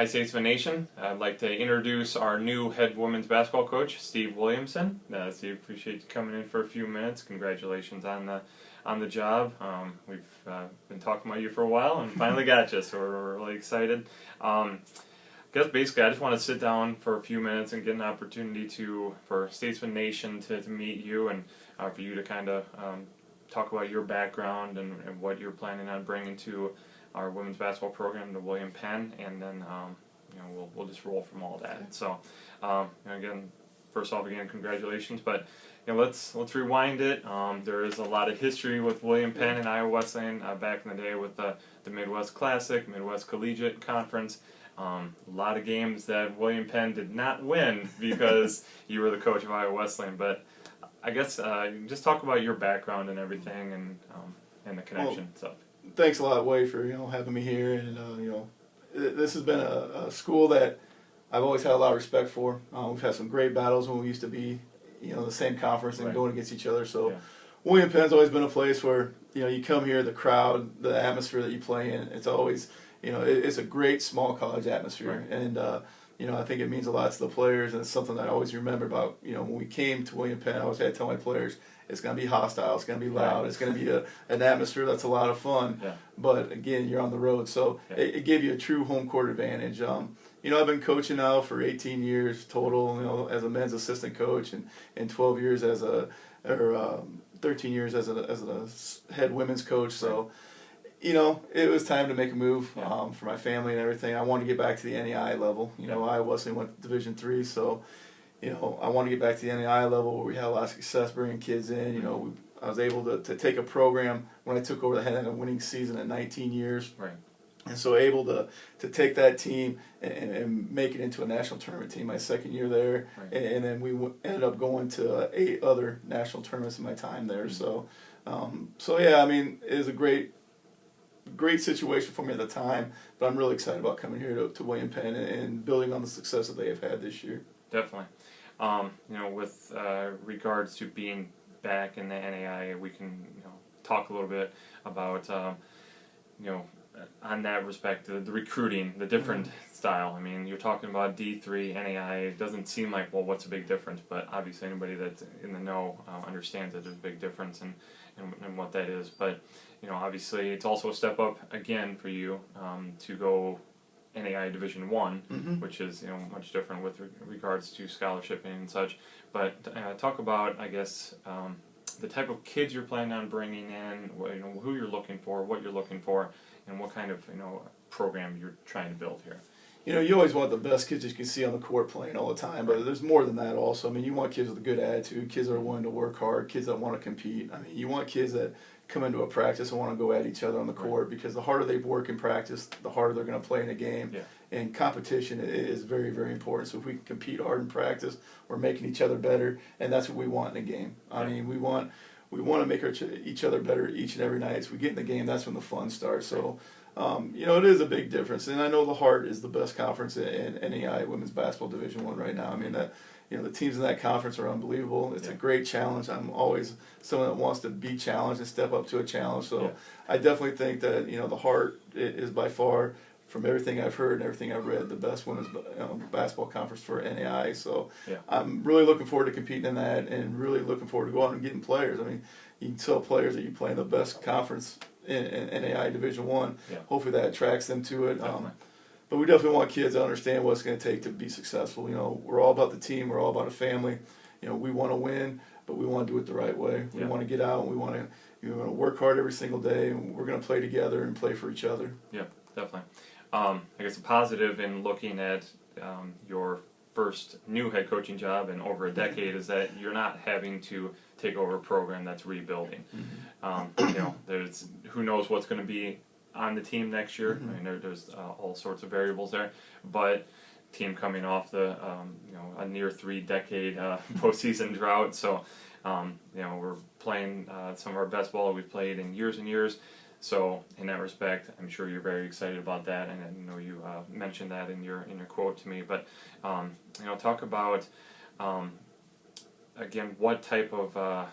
Statesmen Nation. I'd like to introduce our new head women's basketball coach, Steve Williamson. Steve, appreciate you coming in for a few minutes. Congratulations on the job. We've been talking about you for a while and finally got you, so we're really excited. I guess basically I just want to sit down for a few minutes and get an opportunity for Statesmen Nation to meet you and for you to kind of talk about your background and what you're planning on bringing to our women's basketball program, the William Penn, and then we'll just roll from all that. So again, first off, again, congratulations. But let's rewind it. There is a lot of history with William Penn and Iowa Wesleyan back in the day with the Midwest Classic, Midwest Collegiate Conference. A lot of games that William Penn did not win because you were the coach of Iowa Wesleyan. But I guess just talk about your background and everything and the connection stuff. Thanks a lot, Wade, for having me here, and this has been a school that I've always had a lot of respect for. We've had some great battles when we used to be, the same conference and going against each other. So, yeah. William Penn's always been a place where you come here, the crowd, the atmosphere that you play in. It's always it's a great small college atmosphere, right. And I think it means a lot to the players, and it's something that I always remember about when we came to William Penn. I always had to tell my players, it's going to be hostile, it's going to be loud, right. It's going to be an atmosphere that's a lot of fun, yeah. But again, you're on the road, so yeah. It gave you a true home court advantage. I've been coaching now for 18 years total, as a men's assistant coach, and 12 years 13 years as a head women's coach, so it was time to make a move for my family and everything. I wanted to get back to the NAI level. Iowa Wesleyan went to Division III, so I want to get back to the NAI level where we had a lot of success bringing kids in. I was able to take a program when I took over. I had a winning season at 19 years, right. And so able to take that team and make it into a national tournament team my second year there, right. And then we ended up going to 8 other national tournaments in my time there. Mm-hmm. So yeah, it was a great situation for me at the time, but I'm really excited about coming here to William Penn and building on the success that they have had this year. Definitely. With regards to being back in the NAI, we can talk a little bit about on that respect, the recruiting, the different mm-hmm. style. You're talking about D3, NAI. It doesn't seem like, well, what's a big difference? But obviously anybody that's in the know understands that there's a big difference in what that is. But obviously it's also a step up again for you to go NAI Division I, mm-hmm. which is much different with regards to scholarship and such. But talk about, I guess, the type of kids you're planning on bringing in, who you're looking for, what you're looking for, and what kind of program you're trying to build here. You always want the best kids that you can see on the court playing all the time, but there's more than that also. You want kids with a good attitude, kids that are willing to work hard, kids that want to compete. You want kids that come into a practice and want to go at each other on the court, because the harder they work in practice, the harder they're going to play in a game. Yeah. And competition is very, very important. So if we can compete hard in practice, we're making each other better, and that's what we want in a game. We want to make each other better each and every night. As we get in the game, that's when the fun starts. So, it is a big difference. And I know the Heart is the best conference in NAI Women's Basketball Division I right now. The teams in that conference are unbelievable. It's a great challenge. I'm always someone that wants to be challenged and step up to a challenge. So I definitely think that the Heart is by far, from everything I've heard and everything I've read, the best women's basketball conference for NAI. So I'm really looking forward to competing in that, and really looking forward to going out and getting players. You can tell players that you play in the best conference in NAI Division I. Yeah. Hopefully that attracts them to it. But we definitely want kids to understand what it's going to take to be successful. We're all about the team. We're all about a family. We want to win, but we want to do it the right way. We want to get out. And we want to work hard every single day, and we're going to play together and play for each other. Yeah, definitely. I guess a positive in looking at your first new head coaching job in over a decade is that you're not having to take over a program that's rebuilding. Mm-hmm. There's who knows what's going to be on the team next year. Mm-hmm. There's all sorts of variables there, but team coming off a near 3-decade postseason drought, so we're playing some of our best ball we've played in years and years. So in that respect, I'm sure you're very excited about that, and I know you mentioned that in your quote to me. But talk about again what type of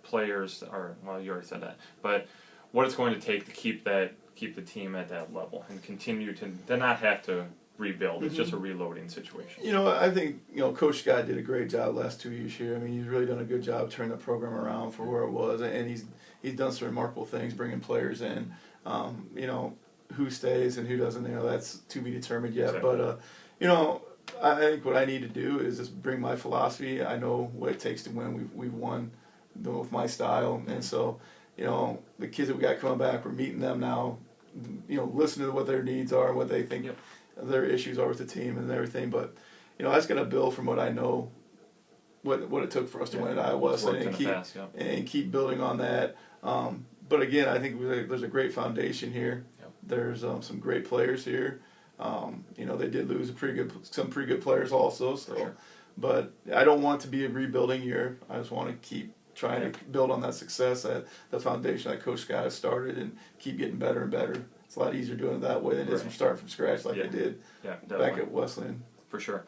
players are. Well, you already said that, but what it's going to take to keep that keep the team at that level and continue to not have to rebuild. It's just a reloading situation. I think Coach Scott did a great job the last 2 years here. I mean, he's really done a good job turning the program around for where it was, and he's done some remarkable things, bringing players in. Who stays and who doesn't, that's to be determined yet. Exactly. But I think what I need to do is just bring my philosophy. I know what it takes to win. We've won with my style, and so the kids that we got coming back, we're meeting them now. Listening to what their needs are and what they think their issues are with the team and everything. But I just got to build from what I know, what it took for us to win at Iowa, and keep building on that. But again, I think there's a great foundation here. There's some great players here. They did lose some pretty good players also. So, sure. But I don't want it to be a rebuilding year. I just want to keep trying to build on that success, the foundation that Coach Scott has started, and keep getting better and better. It's a lot easier doing it that way than it is from starting from scratch like I did back at Wesleyan. For sure.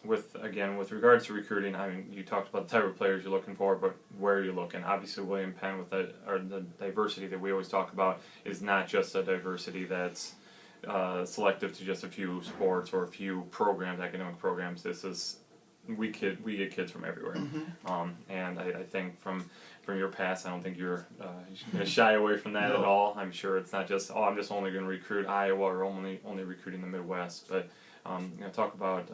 With regards to recruiting, I mean, you talked about the type of players you're looking for, but where are you looking? Obviously, William Penn, with the diversity that we always talk about, is not just a diversity that's selective to just a few sports or a few programs, academic programs. This is we get kids from everywhere, and I think from your past, I don't think you're going to shy away from that at all. I'm sure it's not just I'm just only going to recruit Iowa or only recruiting the Midwest, but talk about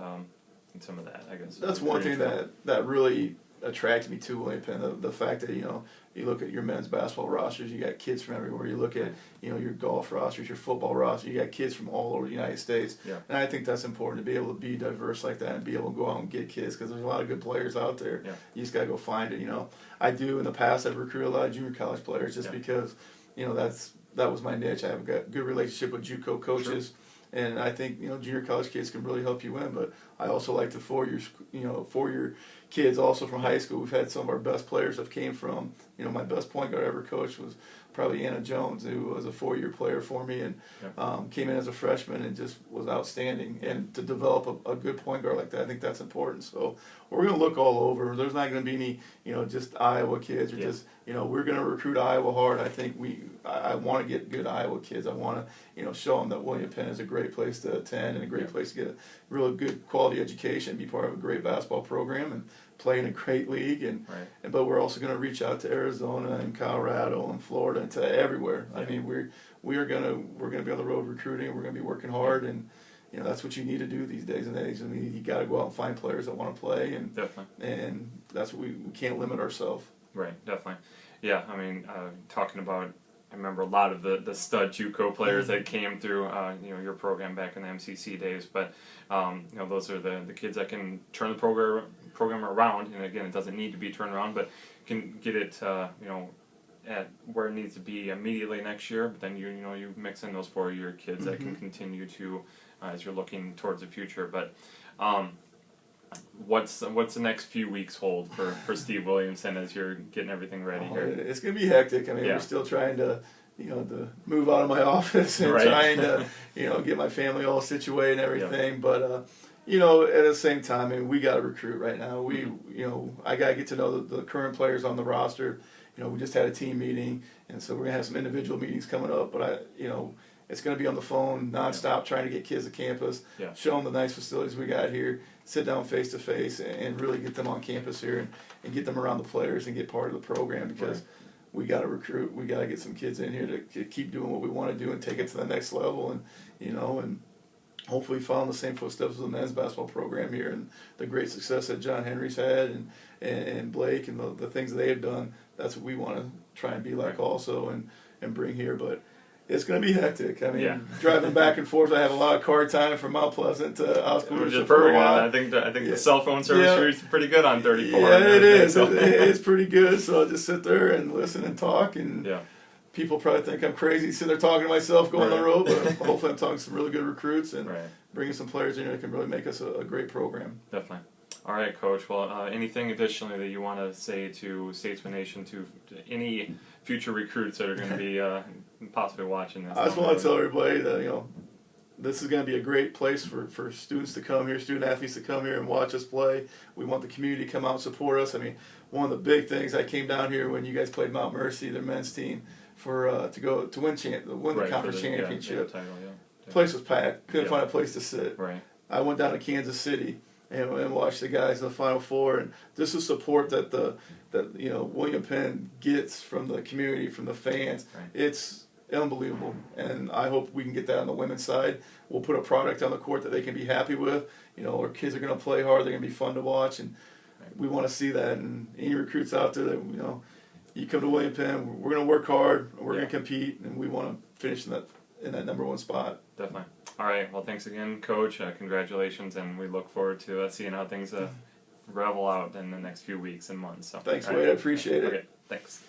some of that. I guess that's one thing that really attracted me to William Penn. The fact that you look at your men's basketball rosters, you got kids from everywhere. You look at your golf rosters, your football roster, you got kids from all over the United States. And I think that's important to be able to be diverse like that and be able to go out and get kids, because there's a lot of good players out there. You just got to go find it. I do in the past. I've recruited a lot of junior college players just because that was my niche. I have a good relationship with JUCO coaches. Sure. And I think junior college kids can really help you win. But I also like the four-year kids also from high school. We've had some of our best players that came from my best point guard I ever coached was probably Anna Jones, who was a 4-year player for me and came in as a freshman and just was outstanding. And to develop a good point guard like that, I think that's important. So we're going to look all over. There's not going to be any just Iowa kids or just we're going to recruit Iowa hard. I think I want to get good Iowa kids. I want to show them that William Penn is a great place to attend and a great place to get a really good quality education, be part of a great basketball program, and play in a great league. But we're also going to reach out to Arizona and Colorado and Florida and to everywhere. I mean, we're going to be on the road recruiting. We're going to be working hard, and that's what you need to do these days and age. I mean, you got to go out and find players that want to play, and that's what we can't limit ourselves. Right, definitely. Yeah, I mean, talking about, I remember a lot of the stud JUCO players that came through your program back in the MCC days, but those are the kids that can turn the program around. And again, it doesn't need to be turned around, but can get it at where it needs to be immediately next year. But then you mix in those 4-year kids that can continue to as you're looking towards the future. But what's the next few weeks hold for Steve Williamson as you're getting everything ready here? It's going to be hectic. I mean, we're still trying to to move out of my office and trying to get my family all situated and everything. But at the same time, I mean, we got to recruit right now. I got to get to know the current players on the roster. We just had a team meeting, and so we're gonna have some individual meetings coming up. But it's going to be on the phone nonstop, trying to get kids to campus, show them the nice facilities we got here, sit down face to face, and really get them on campus here and get them around the players and get part of the program, because we got to recruit. We got to get some kids in here to keep doing what we want to do and take it to the next level, and hopefully follow in the same footsteps of the men's basketball program here and the great success that John Henry's had and Blake and the things that they have done. That's what we want to try and be like also and bring here. But it's going to be hectic. I mean, driving back and forth, I have a lot of car time from Mount Pleasant to Oskaloosa for a while. I think the cell phone service is pretty good on 34. Yeah, it is. It's pretty good. So I'll just sit there and listen and talk. And people probably think I'm crazy sitting there talking to myself going on the road, but hopefully I'm talking to some really good recruits and bringing some players in here that can really make us a great program. Definitely. All right, Coach. Well, anything additionally that you want to say to Statesmen Nation, to any future recruits that are going to be possibly watching this? I just want to tell everybody that this is going to be a great place for students to come here, student athletes to come here and watch us play. We want the community to come out and support us. I mean, one of the big things, I came down here when you guys played Mount Mercy, their men's team. for to go to win the conference championship. Title, yeah. The place was packed. Couldn't find a place to sit. Right. I went down to Kansas City and watched the guys in the Final Four, and just the support that William Penn gets from the community, from the fans, it's unbelievable. And I hope we can get that on the women's side. We'll put a product on the court that they can be happy with. Our kids are going to play hard. They're going to be fun to watch, and we want to see that. And any recruits out there that you come to William Penn, we're going to work hard. We're going to compete, and we want to finish in that number one spot. Definitely. All right. Well, thanks again, Coach. Congratulations, and we look forward to seeing how things revel out in the next few weeks and months. So, thanks, Wade. I appreciate it. Okay. Thanks.